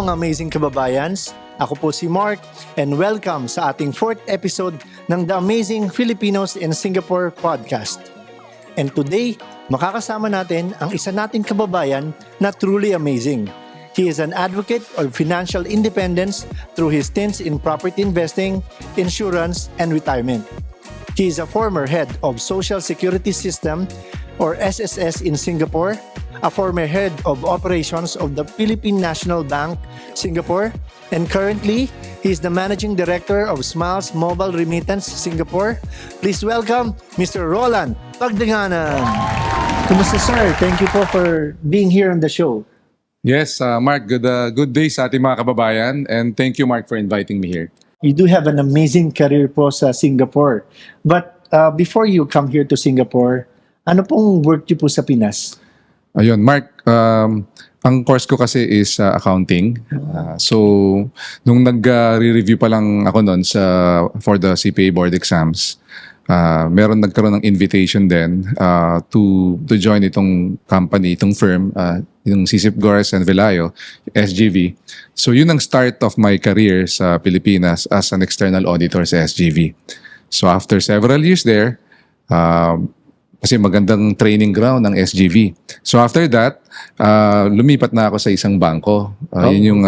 mga amazing kababayans, ako po si Mark and welcome sa ating 4th episode ng The Amazing Filipinos in Singapore podcast. And today, makakasama natin ang isa nating kababayan na truly amazing. He is an advocate of financial independence through his stints in property investing, insurance, and retirement. He is a former head of Social Security System or SSS in Singapore, a former head of operations of the Philippine National Bank, Singapore, and currently, he is the managing director of Smiles Mobile Remittance, Singapore. Please welcome Mr. Roland Pagdanganan. Kumusta, sir? Thank you po for being here on the show. Yes, Mark, good day sa ating mga kababayan and thank you, Mark, for inviting me here. You do have an amazing career po sa Singapore. But before you come here to Singapore, ano pong work niyo po sa Pinas? Ayun, Mark, ang course ko kasi is accounting. So, nung nag-review pa lang ako noon for the CPA board exams, nagkaroon ng invitation din to join itong company, itong firm, yung Sisip Gores and Velayo, SGV. So yun ang start of my career sa Pilipinas as an external auditor sa SGV. So after several years there, kasi magandang training ground ng SGV. So after that, lumipat na ako sa isang bangko. Yun yung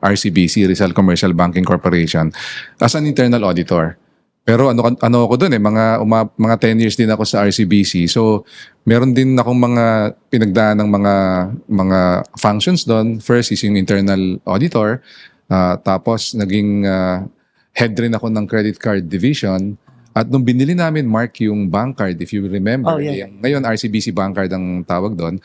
RCBC, Rizal Commercial Banking Corporation, as an internal auditor. Pero ano ako doon mga 10 years din ako sa RCBC. So meron din akong mga pinagdaan ng mga functions doon. First is yung internal auditor, tapos naging head rin ako ng credit card division. At nung binili namin, Mark, yung bank card, if you remember, ngayon RCBC bank card ang tawag doon,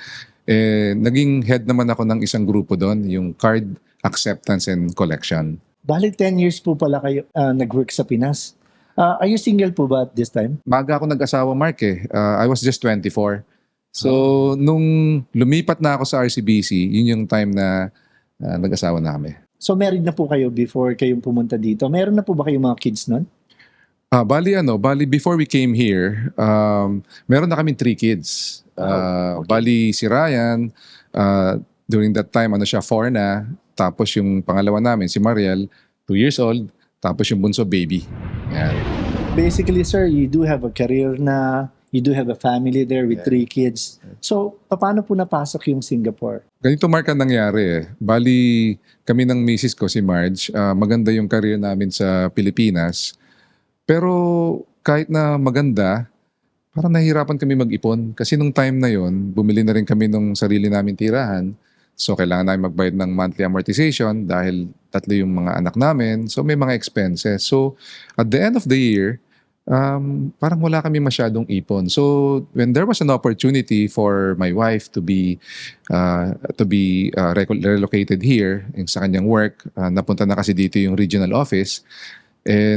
naging head naman ako ng isang grupo doon, yung card acceptance and collection. Bali 10 years po pala kayo nag-work sa Pinas. Are you single po ba at this time? Maga ako nag-asawa, Mark I was just 24. So, nung lumipat na ako sa RCBC, yun yung time na nag-asawa na kami. So, married na po kayo before kayong pumunta dito? Meron na po ba kayong mga kids nun? Bali before we came here, meron na kaming 3 kids. Bali si Ryan, during that time, siya 4 na. Tapos yung pangalawa namin, si Mariel, 2 years old. Tapos yung bunso, baby. Yan. Basically, sir, you do have a career na, you do have a family there with 3 kids. So, paano po napasok yung Singapore? Ganito, Mark, ang nangyari Bali, kami ng misis ko, si Marge, maganda yung career namin sa Pilipinas. Pero kahit na maganda, parang nahihirapan kami mag-ipon. Kasi nung time na yon, bumili na rin kami ng sarili namin tirahan. So, kailangan namin magbayad ng monthly amortization dahil 3 yung mga anak namin. So, may mga expenses. So, at the end of the year, parang wala kami masyadong ipon. So, when there was an opportunity for my wife to be relocated here sa kanyang work, napunta na kasi dito yung regional office,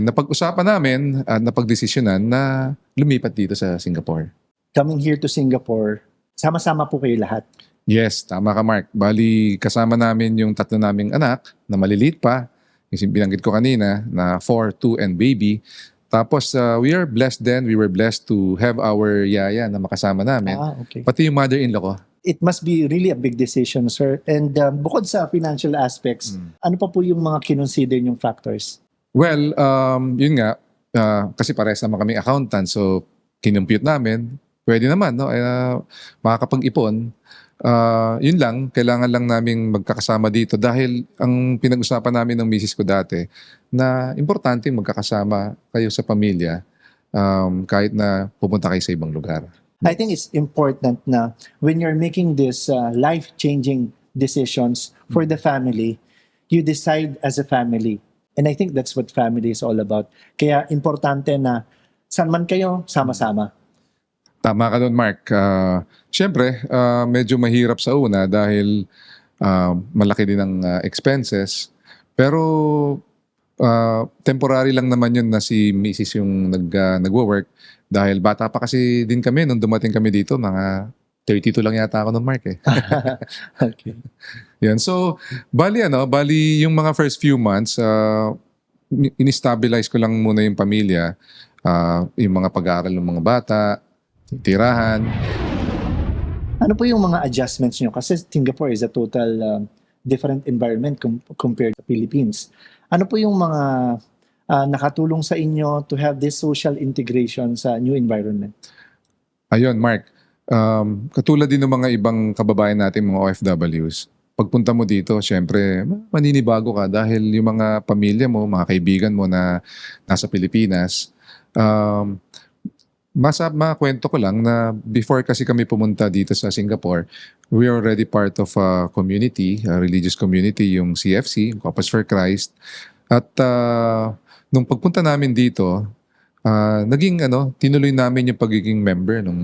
napag-usapan namin at napag-desisyonan na lumipat dito sa Singapore. Coming here to Singapore, sama-sama po kayo lahat? Yes, tama ka, Mark. Bali, kasama namin yung 3 naming anak na maliliit pa. Yung binanggit ko kanina na 4, 2, and baby. Tapos, we are blessed then. We were blessed to have our yaya na makasama namin. Okay. Pati yung mother-in-law ko. It must be really a big decision, sir. And bukod sa financial aspects, ano pa po yung mga kinonsider yung factors? Well, yun nga. Kasi parehas naman kami accountant. So, kinumpute namin. Pwede naman, no? Makakapag-ipon. Yun lang, kailangan lang naming magkakasama dito dahil ang pinag-usapan namin ng misis ko dati na importante magkakasama kayo sa pamilya kahit na pupunta kayo sa ibang lugar. I think it's important na when you're making this life-changing decisions for the family, you decide as a family. And I think that's what family is all about. Kaya importante na saan man kayo, sama-sama. Tama ka doon, Mark. Siyempre, medyo mahirap sa una dahil malaki din ang expenses. Pero temporary lang naman yun na si Mrs. yung nagwo-work. Dahil bata pa kasi din kami nung dumating kami dito. Mga 32 lang yata ako noon, Mark Okay. Yan. So, bali yung mga first few months, in-stabilize ko lang muna yung pamilya. Yung mga pag-aaral ng mga bata, tirahan. Ano po yung mga adjustments nyo? Kasi Singapore is a total different environment compared to Philippines. Ano po yung mga nakatulong sa inyo to have this social integration sa new environment? Ayun, Mark. Katulad din ng mga ibang kababayan natin, mga OFWs, pagpunta mo dito, syempre, maninibago ka dahil yung mga pamilya mo, mga kaibigan mo na nasa Pilipinas, makwento ko lang na before kasi kami pumunta dito sa Singapore, we are already part of a community, a religious community, yung CFC, Corpus for Christ. At nung pagpunta namin dito, tinuloy namin yung pagiging member ng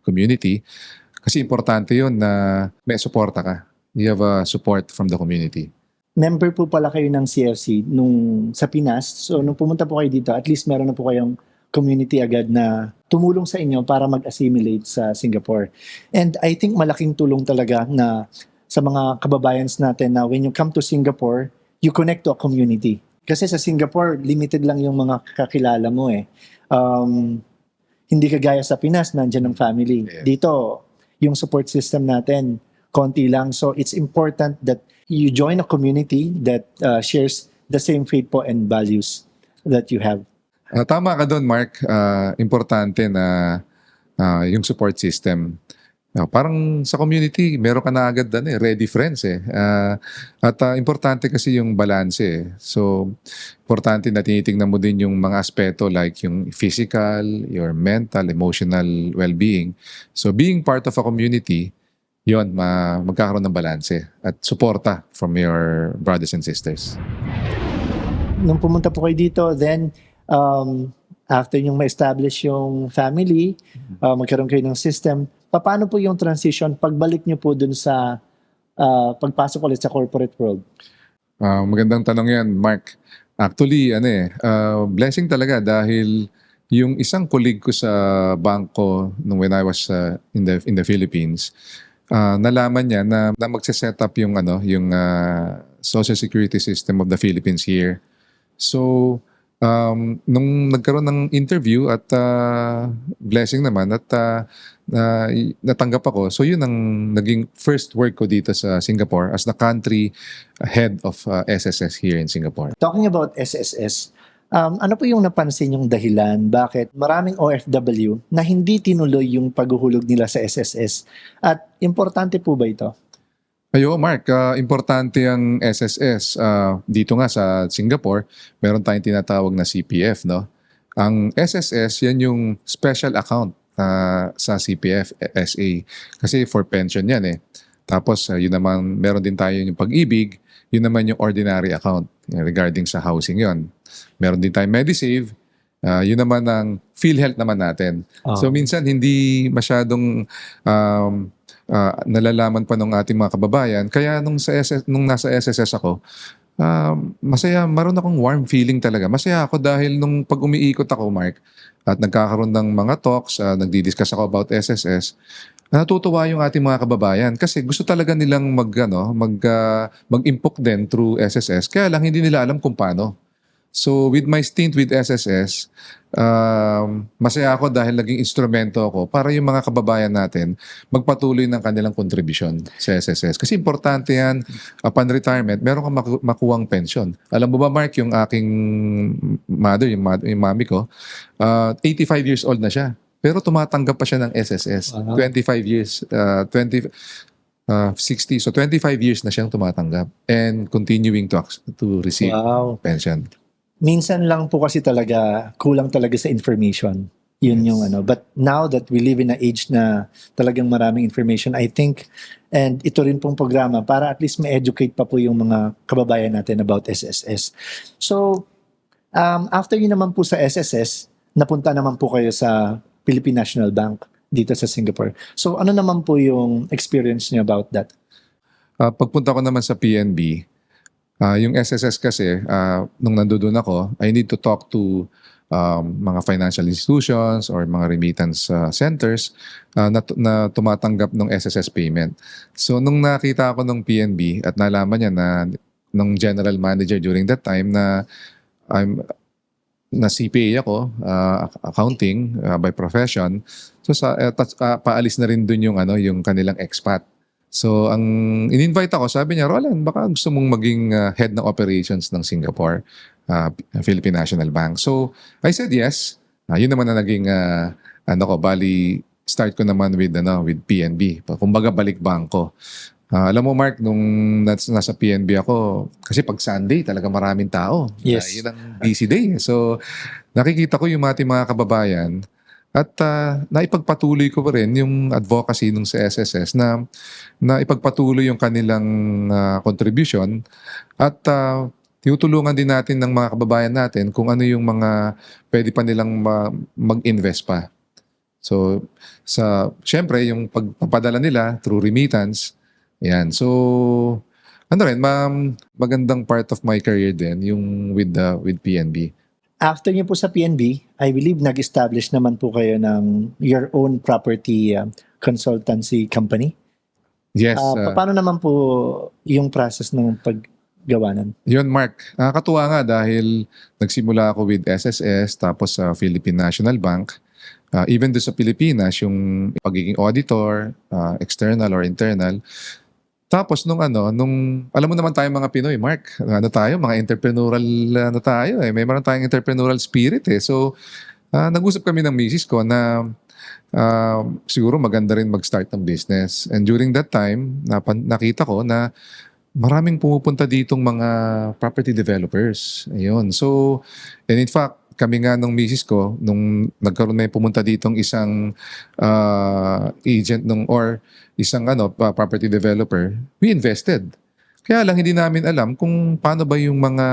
community kasi importante yun na may suporta ka. You have support from the community. Member po pala kayo ng CFC sa Pinas. So nung pumunta po kayo dito, at least meron na po kayong community agad na tumulong sa inyo para mag-assimilate sa Singapore. And I think malaking tulong talaga na sa mga kababayans natin na when you come to Singapore, you connect to a community. Kasi sa Singapore, limited lang yung mga kakilala mo eh. Hindi kagaya sa Pinas, nandiyan ang family. Yes. Dito, yung support system natin, konti lang. So it's important that you join a community that shares the same faith po and values that you have. Tama ka doon, Mark. Importante na yung support system. Parang sa community, meron ka na agad ready friends eh. Importante kasi yung balance eh. So, importante na tinitingnan mo din yung mga aspeto like yung physical, your mental, emotional well-being. So, being part of a community, yon magkakaroon ng balance at suporta from your brothers and sisters. Nung pumunta po kayo dito, then after yung ma-establish yung family, magkaroon kayo ng system, paano po yung transition pagbalik nyo po dun sa pagpasok ulit sa corporate world? Magandang tanong yan, Mark. Actually, blessing talaga dahil yung isang colleague ko sa bangko when I was in the Philippines, nalaman niya na magse-set up yung social security system of the Philippines here. So, nung nagkaroon ng interview at blessing naman at natanggap ako. So yun ang naging first work ko dito sa Singapore as the country head of SSS here in Singapore. Talking about SSS, ano po yung napansin yung dahilan bakit maraming OFW na hindi tinuloy yung paghuhulog nila sa SSS? At importante po ba ito? Ayo, Mark, importante ang SSS. Dito nga sa Singapore, meron tayong tinatawag na CPF, no? Ang SSS, yan yung special account sa CPF SA. Kasi for pension yan eh. Tapos, yun naman, meron din tayo yung pag-ibig, yun naman yung ordinary account regarding sa housing yon. Meron din tayong Medisave, yun naman ang PhilHealth naman natin. So, minsan hindi masyadong nalalaman pa ng ating mga kababayan. Kaya nung nasa SSS ako, masaya, maroon akong warm feeling talaga. Masaya ako dahil nung pag umiikot ako, Mark, at nagkakaroon ng mga talks, nagdi-discuss ako about SSS, natutuwa yung ating mga kababayan kasi gusto talaga nilang mag-impok din through SSS. Kaya lang hindi nila alam kung paano. So with my stint with SSS, masaya ako dahil naging instrumento ako para yung mga kababayan natin magpatuloy ng kanilang kontribusyon sa SSS. Kasi importante yan, upon retirement, meron kang makuwang pension. Alam mo ba, Mark, yung aking mother, yung mami ko, 85 years old na siya. Pero tumatanggap pa siya ng SSS. 25 years, 60. So 25 years na siyang tumatanggap and continuing to receive pension. Minsan lang po kasi talaga, kulang talaga sa information. Yun yung But now that we live in an age na talagang maraming information, I think, and ito rin pong programa para at least ma-educate pa po yung mga kababayan natin about SSS. So, after yun naman po sa SSS, napunta naman po kayo sa Philippine National Bank dito sa Singapore. So, ano naman po yung experience niyo about that? Pagpunta ko naman sa PNB, yung SSS kasi, nung nandoon ako, I need to talk to mga financial institutions or mga remittance centers na tumatanggap ng SSS payment. So, nung nakita ako ng PNB at nalaman niya ng general manager during that time na CPA ako, accounting by profession, so paalis na rin dun yung kanilang expat. So, ang in-invite ako, sabi niya, Roland, baka gusto mong maging head ng operations ng Singapore, Philippine National Bank. So, I said yes. Yun naman na naging, bali, start ko naman with PNB. Kumbaga, balik bangko. Alam mo, Mark, nung nasa PNB ako, kasi pag Sunday, talaga maraming tao. Yes. Yun ang busy day. So, nakikita ko yung ating mga kababayan at naipagpatuloy ko pa rin yung advocacy nung sa SSS na ipagpatuloy yung kanilang contribution at tinutulungan din natin ng mga kababayan natin kung ano yung mga pwede pa nilang mag-invest pa. So, syempre, yung pagpapadala nila through remittance, yan. So, magandang part of my career din, yung with PNB. After niyo po sa PNB, I believe nag-establish naman po kayo ng your own property consultancy company. Yes. Paano naman po yung process ng paggawa nun? Yun, Mark. Katuwa nga dahil nagsimula ako with SSS tapos sa Philippine National Bank. Even do sa Pilipinas, yung pagiging auditor, external or internal. Tapos nung alam mo naman tayo mga Pinoy, Mark, mga entrepreneurial tayo eh. May meron tayong entrepreneurial spirit eh. So, nag-usap kami ng misis ko na siguro maganda rin mag-start ng business. And during that time, nakita ko na maraming pumupunta ditong mga property developers. Ayun. So, and in fact, kami nga ng misis ko, nung nagkaroon may pumunta ditong isang agent or isang property developer, we invested. Kaya lang hindi namin alam kung paano ba yung mga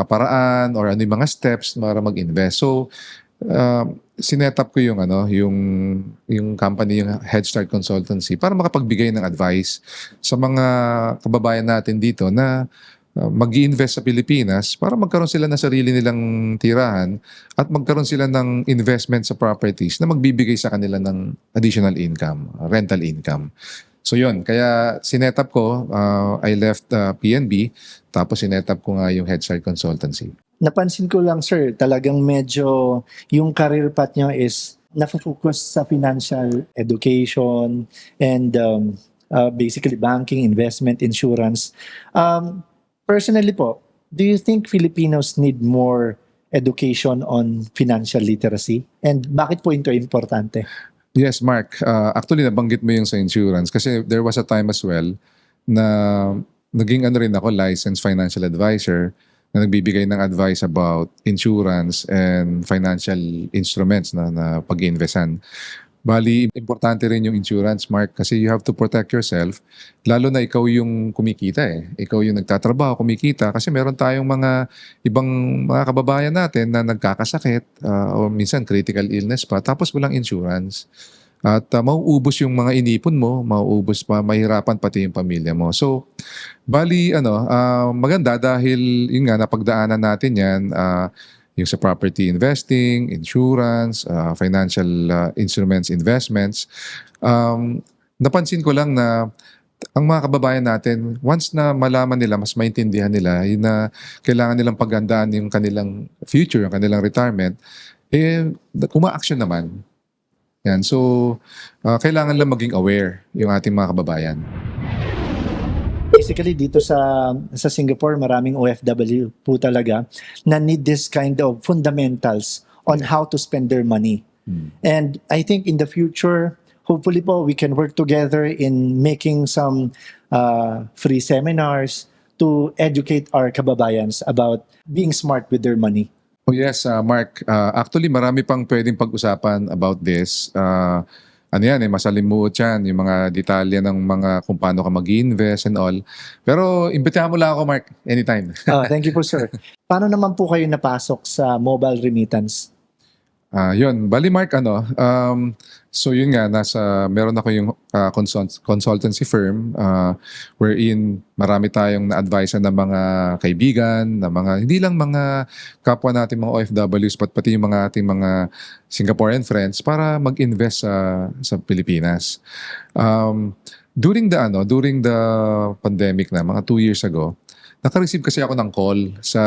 paraan or ano yung mga steps para mag-invest. So, sinet up ko yung company, yung Head Start Consultancy para makapagbigay ng advice sa mga kababayan natin dito na mag-i-invest sa Pilipinas para magkaroon sila ng sarili nilang tirahan at magkaroon sila ng investment sa properties na magbibigay sa kanila ng additional income, rental income. So yun, kaya sinet up ko, I left PNB, tapos sinet up ko nga yung Head Start Consultancy. Napansin ko lang, sir, talagang medyo yung career path nyo is nafocus sa financial education and basically banking, investment, insurance. Personally po, do you think Filipinos need more education on financial literacy? And bakit po ito importante? Yes, Mark. Actually, nabanggit mo yung sa insurance kasi there was a time as well na naging rin ako, licensed financial advisor na nagbibigay ng advice about insurance and financial instruments na pag-iinvestan. Bali, importante rin yung insurance, Mark, kasi you have to protect yourself. Lalo na ikaw yung kumikita eh. Ikaw yung nagtatrabaho, kumikita. Kasi meron tayong mga ibang mga kababayan natin na nagkakasakit o minsan critical illness pa, tapos walang insurance. At mauubos yung mga inipon mo, mauubos pa, mahirapan pati yung pamilya mo. So, bali, maganda dahil yun nga, napagdaanan natin yan, yung sa property investing, insurance, financial instruments, investments. Napansin ko lang na ang mga kababayan natin, once na malaman nila, mas maintindihan nila, yun na kailangan nilang paghandaan yung kanilang future, yung kanilang retirement, uma-action naman. Yan. So, kailangan lang maging aware yung ating mga kababayan. Basically, dito sa Singapore, maraming OFW po talaga na need this kind of fundamentals on how to spend their money. And I think in the future, hopefully po, we can work together in making some free seminars to educate our kababayans about being smart with their money. Oh yes, Mark. Actually, marami pang pwedeng pag-usapan about this. Masalimuot yan, yung mga detalye ng mga kung paano ka mag-invest and all. Pero imbitahan mo lang ako, Mark, anytime. Thank you po, sir. Paano naman po kayo napasok sa mobile remittance? Yun. Bali, Mark, so yun nga, meron ako yung consultancy firm wherein marami tayong na-advise na mga kaibigan, na mga, hindi lang mga kapwa natin mga OFWs, pati yung mga ating mga Singaporean friends para mag-invest sa Pilipinas. During the pandemic na, mga 2 years ago, naka-receive kasi ako ng call sa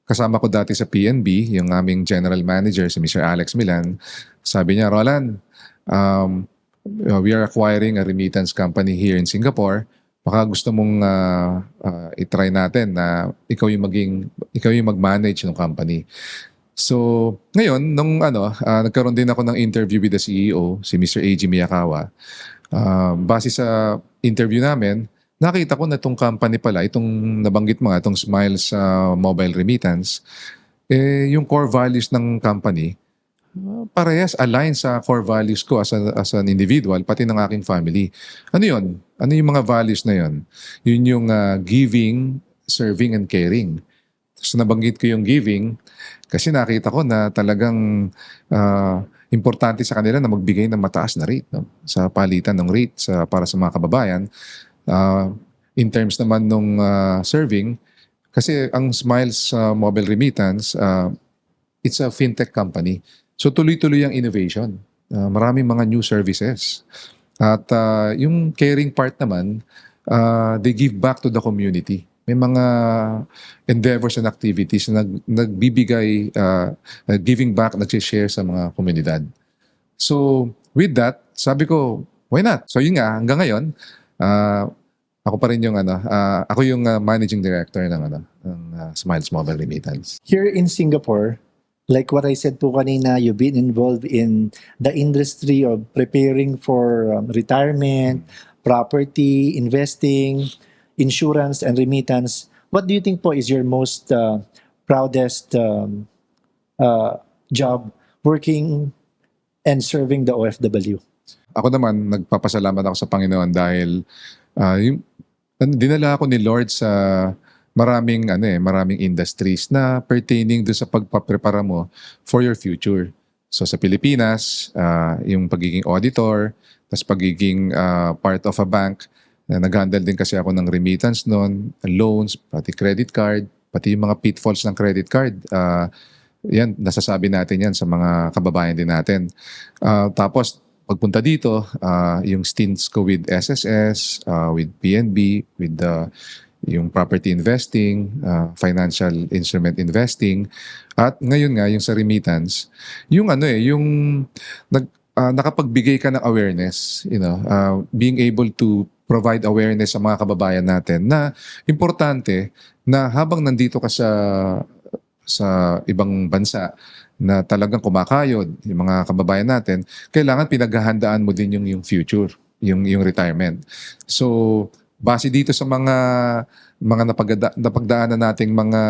kasama ko dati sa PNB, yung aming general manager, si Mr. Alex Milan. Sabi niya, Roland, we are acquiring a remittance company here in Singapore. Baka gusto mong i-try natin na ikaw yung mag-manage ng company. So, ngayon, nagkaroon din ako ng interview with the CEO, si Mr. A.G. Miyakawa. Base sa interview namin, nakita ko na itong company pala, itong nabanggit mo nga, itong Smiles Mobile Remittance, yung core values ng company, parehas align sa core values ko as an individual, pati ng aking family. Ano yun? Ano yung mga values na yun? Yun yung giving, serving, and caring. So nabanggit ko yung giving kasi nakita ko na talagang importante sa kanila na magbigay ng mataas na rate, no? Sa palitan ng rate para sa mga kababayan. In terms naman nung serving, kasi ang Smiles Mobile Remittance, it's a fintech company. So tuloy-tuloy ang innovation. Maraming mga new services. At yung caring part naman, they give back to the community. May mga endeavors and activities na nagbibigay, giving back, nag-share sa mga komunidad. So with that, sabi ko, why not? So yun nga, hanggang ngayon, ako pa rin yung ako yung managing director ng Smiles Mobile Remittance. Here in Singapore, like what I said po kanina, you've been involved in the industry of preparing for retirement, property, investing, insurance, and remittance. What do you think po is your most proudest job working and serving the OFW? Ako naman, nagpapasalamat ako sa Panginoon dahil dinala ako ni Lord sa maraming industries na pertaining do sa pagpaprepara mo for your future. So sa Pilipinas, yung pagiging auditor, tas pagiging part of a bank, nag-handle din kasi ako ng remittance noon, loans, pati credit card, pati yung mga pitfalls ng credit card. Yan, nasasabi natin yan sa mga kababayan din natin. Tapos pagpunta dito, yung stints ko with SSS, with PNB, with yung property investing, financial instrument investing, at ngayon nga yung sa remittance, yung nakapagbigay ka ng awareness, being able to provide awareness sa mga kababayan natin na importante na habang nandito ka sa ibang bansa na talagang kumakayod, yung mga kababayan natin, kailangan pinaghahandaan mo din yung future, yung retirement. So, base dito sa mga napagdaanan nating mga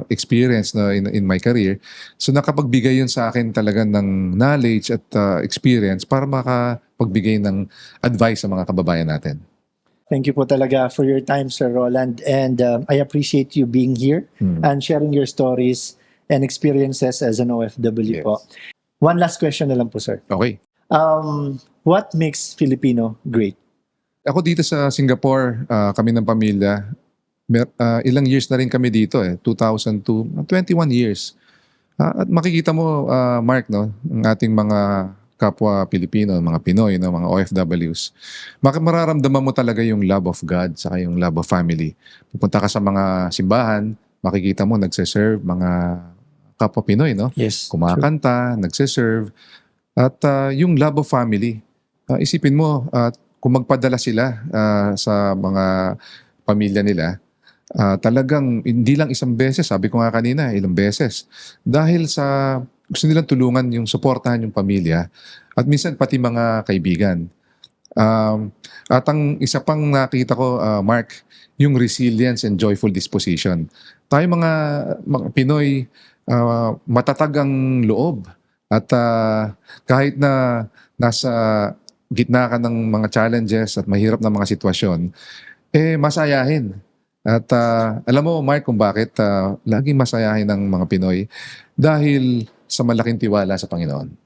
experience in my career, so nakapagbigay yun sa akin talaga ng knowledge at experience para makapagbigay ng advice sa mga kababayan natin. Thank you po talaga for your time, Sir Roland. And I appreciate you being here and sharing your stories and experiences as an OFW po. One last question na lang po, sir. Okay. What makes Filipino great? Ako dito sa Singapore, kami ng pamilya, ilang years na rin kami dito 2002, 21 years. At makikita mo, Mark, no, ang ating mga kapwa Pilipino, mga Pinoy, no, mga OFWs, mararamdaman mo talaga yung love of God saka yung love of family. Pupunta ka sa mga simbahan, makikita mo nagse-serve mga kapwa Pinoy, no? Yes. Kumakanta, nagse-serve. At yung love of family, isipin mo, kung magpadala sila sa mga pamilya nila, talagang hindi lang isang beses, sabi ko nga kanina, ilang beses. Dahil sa gusto nilang tulungan yung suportahan yung pamilya at minsan pati mga kaibigan. At ang isa pang nakita ko, Mark, yung resilience and joyful disposition. Tayo mga Pinoy, matatag ang loob at kahit na nasa gitna ka ng mga challenges at mahirap na mga sitwasyon, masayahin. At alam mo, Mark, kung bakit laging masayahin ng mga Pinoy? Dahil sa malaking tiwala sa Panginoon.